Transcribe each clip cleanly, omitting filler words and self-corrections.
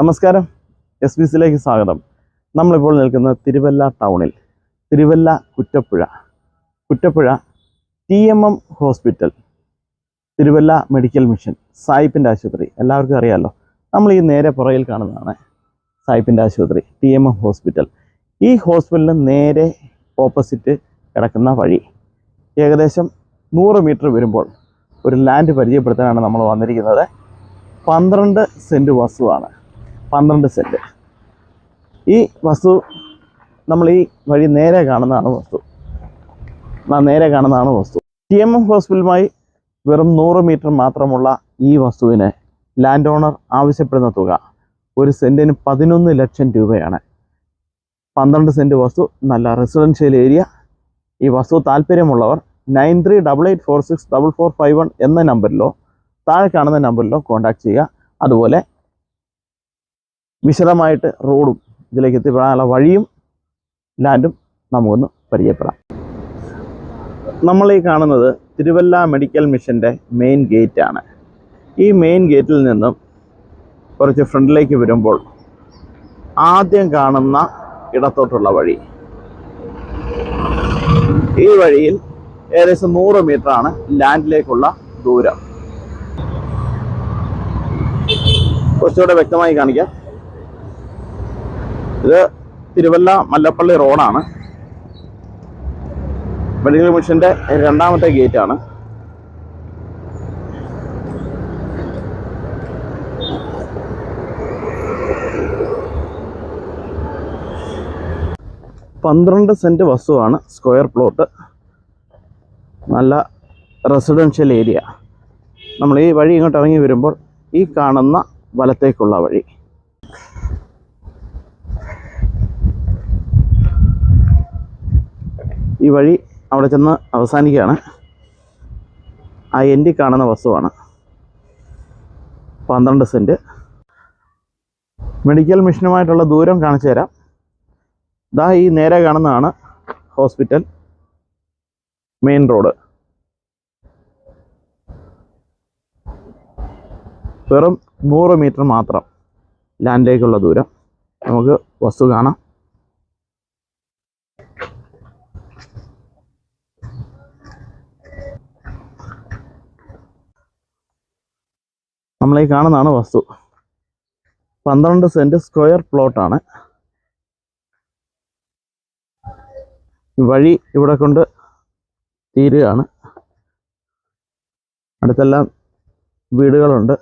നമസ്കാരം, SBCയിലേക്ക് സ്വാഗതം. നമ്മളിപ്പോൾ നിൽക്കുന്നത് തിരുവല്ല ടൗണിൽ, Thiruvalla Kuttappuzha TMM hospital, Thiruvalla medical mission, സായിപ്പിൻ്റെ ആശുപത്രി എല്ലാവർക്കും അറിയാമല്ലോ. നമ്മൾ ഈ നേരെ പുറകിൽ കാണുന്നതാണ് സായിപ്പിൻ്റെ ആശുപത്രി, TMM ഹോസ്പിറ്റൽ. ഈ ഹോസ്പിറ്റലിന് നേരെ ഓപ്പോസിറ്റ് കിടക്കുന്ന വഴി ഏകദേശം 100 മീറ്റർ വരുമ്പോൾ ഒരു ലാൻഡ് പരിചയപ്പെടുത്താനാണ് നമ്മൾ വന്നിരിക്കുന്നത്. 12 സെൻറ്റ് വസ്തുവാണ്. 12 സെൻറ്റ്. ഈ വസ്തു നമ്മൾ ഈ വഴി നേരെ കാണുന്നതാണ് വസ്തു. TMM ഹോസ്പിറ്റലുമായി വെറും 100 മീറ്റർ മാത്രമുള്ള ഈ വസ്തുവിന് ലാൻഡ് ഓണർ ആവശ്യപ്പെടുന്ന തുക ഒരു സെൻറ്റിന് 11 ലക്ഷം രൂപയാണ്. 12 സെൻറ്റ് വസ്തു, നല്ല റെസിഡൻഷ്യൽ ഏരിയ. ഈ വസ്തു താല്പര്യമുള്ളവർ 9388464451 എന്ന നമ്പറിലോ താഴെ കാണുന്ന നമ്പറിലോ കോൺടാക്ട് ചെയ്യുക. അതുപോലെ വിശദമായിട്ട് റോഡും ഇതിലേക്ക് എത്തിപ്പെടാനുള്ള വഴിയും ലാൻഡും നമുക്കൊന്ന് പരിചയപ്പെടാം. നമ്മൾ ഈ കാണുന്നത് തിരുവല്ല മെഡിക്കൽ മിഷൻ്റെ മെയിൻ ഗേറ്റാണ്. ഈ മെയിൻ ഗേറ്റിൽ നിന്നും കുറച്ച് ഫ്രണ്ടിലേക്ക് വരുമ്പോൾ ആദ്യം കാണുന്ന ഇടത്തോട്ടുള്ള വഴി, ഈ വഴിയിൽ ഏകദേശം 100 മീറ്ററാണ് ലാൻഡിലേക്കുള്ള ദൂരം. കുറച്ചുകൂടെ വ്യക്തമായി കാണിക്കാം. ഇത് തിരുവല്ല മല്ലപ്പള്ളി റോഡാണ്. മെഡിക്കൽ മിഷൻ്റെ രണ്ടാമത്തെ ഗേറ്റാണ്. പന്ത്രണ്ട് സെൻറ്റ് വസ്തുവാണ്, സ്ക്വയർ പ്ലോട്ട്, നല്ല റെസിഡൻഷ്യൽ ഏരിയ. നമ്മൾ ഈ വഴി ഇങ്ങോട്ട് ഇറങ്ങി വരുമ്പോൾ ഈ കാണുന്ന വലത്തേക്കുള്ള വഴി, ഈ വഴി അവിടെ ചെന്ന് അവസാനിക്കുകയാണ്. ആ എൻഡിൽ കാണുന്ന വസ്തുവാണ്. 12 സെൻറ്റ്. മെഡിക്കൽ മിഷനുമായിട്ടുള്ള ദൂരം കാണിച്ചു തരാം. ദാ ഈ നേരെ കാണുന്നതാണ് ഹോസ്പിറ്റൽ, മെയിൻ റോഡ്. വെറും 100 മീറ്റർ മാത്രം ലാൻഡിലേക്കുള്ള ദൂരം. നമുക്ക് വസ്തു കാണാം. നമ്മളീ കാണുന്നതാണ് വസ്തു. 12 സെൻറ്റ് സ്ക്വയർ പ്ലോട്ടാണ്. വഴി ഇവിടെ കൊണ്ട് തീരുകയാണ്. അടുത്തെല്ലാം വീടുകളുണ്ട്.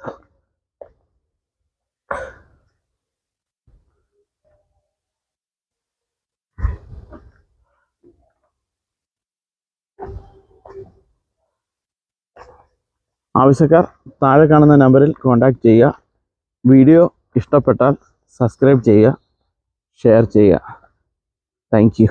ആവശ്യക്കാർ താഴെ കാണുന്ന നമ്പറിൽ കോൺടാക്റ്റ് ചെയ്യുക. വീഡിയോ ഇഷ്ടപ്പെട്ടാൽ സബ്സ്ക്രൈബ് ചെയ്യുക, ഷെയർ ചെയ്യുക. Thank you.